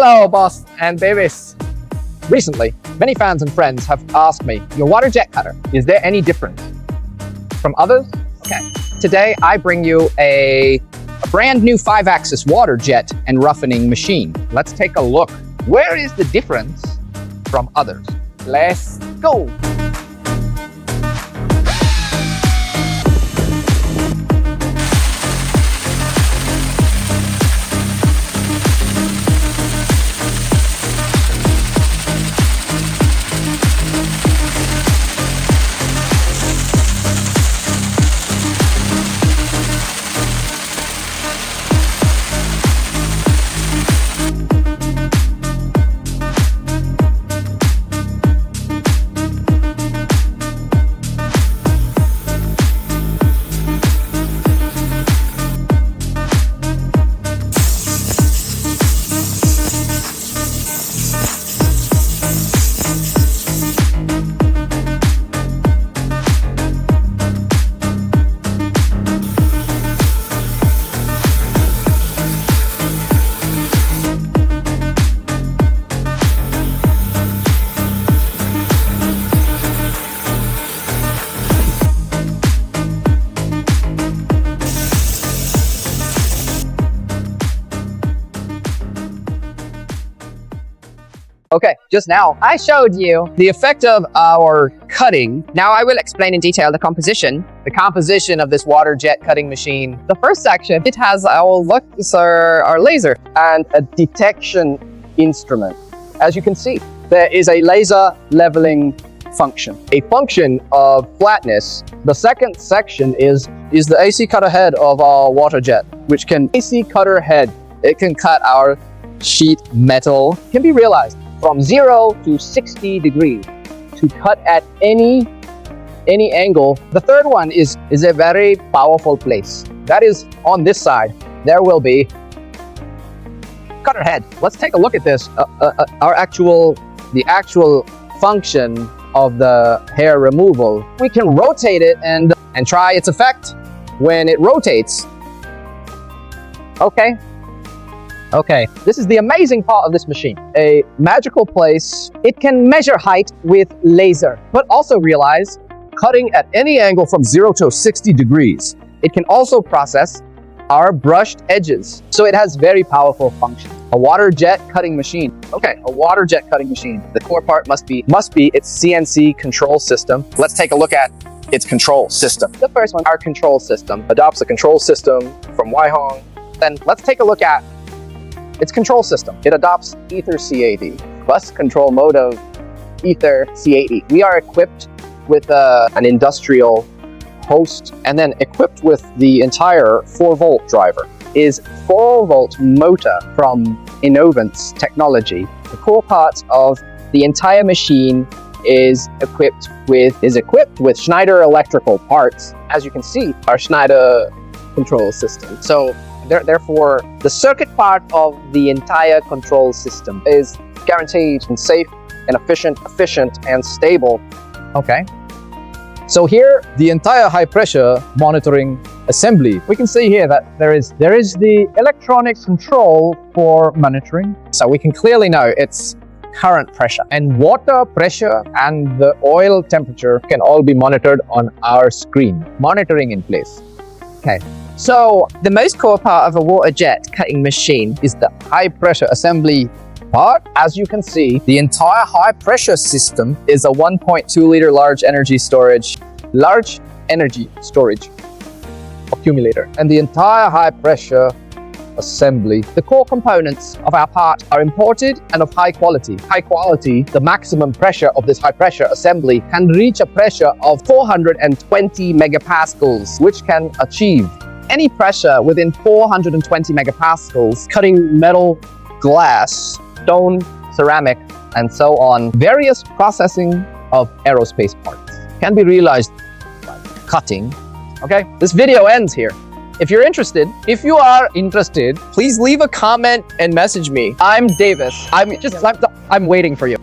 Hello, boss and babies. Recently, many fans and friends have asked me, your water jet cutter, is there any difference from others? Okay, today I bring you a brand new 5-axis water jet and roughening machine. Let's take a look. Where is the difference from others? Let's go. Okay, just now I showed you the effect of our cutting. Now I will explain in detail the composition of this water jet cutting machine. The first section, it has our laser and a detection instrument. As you can see, there is a laser leveling function, a function of flatness. The second section is the AC cutter head of our water jet, which can AC cutter head. It can cut our sheet metal. It can be realized from 0 to 60 degrees to cut at any angle. The third one is a very powerful place. That is on this side. There will be cutter head. Let's take a look at this. The actual function of the hair removal. We can rotate it and try its effect when it rotates. Okay, this is the amazing part of this machine. A magical place. It can measure height with laser, but also realize cutting at any angle from 0 to 60 degrees. It can also process our brushed edges. So it has very powerful functions. A water jet cutting machine. Okay, a water jet cutting machine. The core part must be its CNC control system. Let's take a look at its control system. The first one, our control system, adopts a control system from HOYUN. Then let's take a look at its control system. It adopts Ether C80, bus control mode of Ether C80. We are equipped with an industrial host and then equipped with the entire 4-volt driver. Is 4-volt motor from Innovance technology. The core parts of the entire machine is equipped with Schneider electrical parts. As you can see, our Schneider control system. So therefore, the circuit part of the entire control system is guaranteed and safe and efficient and stable. Okay. So here, the entire high pressure monitoring assembly. We can see here that there is the electronic control for monitoring. So we can clearly know its current pressure and water pressure and the oil temperature can all be monitored on our screen. Monitoring in place. Okay. So the most core part of a water jet cutting machine is the high pressure assembly part. As you can see, the entire high pressure system is a 1.2 liter large energy storage accumulator. And the entire high pressure assembly, the core components of our part are imported and of high quality. High quality, the maximum pressure of this high pressure assembly can reach a pressure of 420 megapascals, which can achieve any pressure within 420 megapascals, cutting metal, glass, stone, ceramic, and so on. Various processing of aerospace parts can be realized by cutting. Okay, this video ends here. If you are interested, please leave a comment and message me. I'm Davis. I'm waiting for you.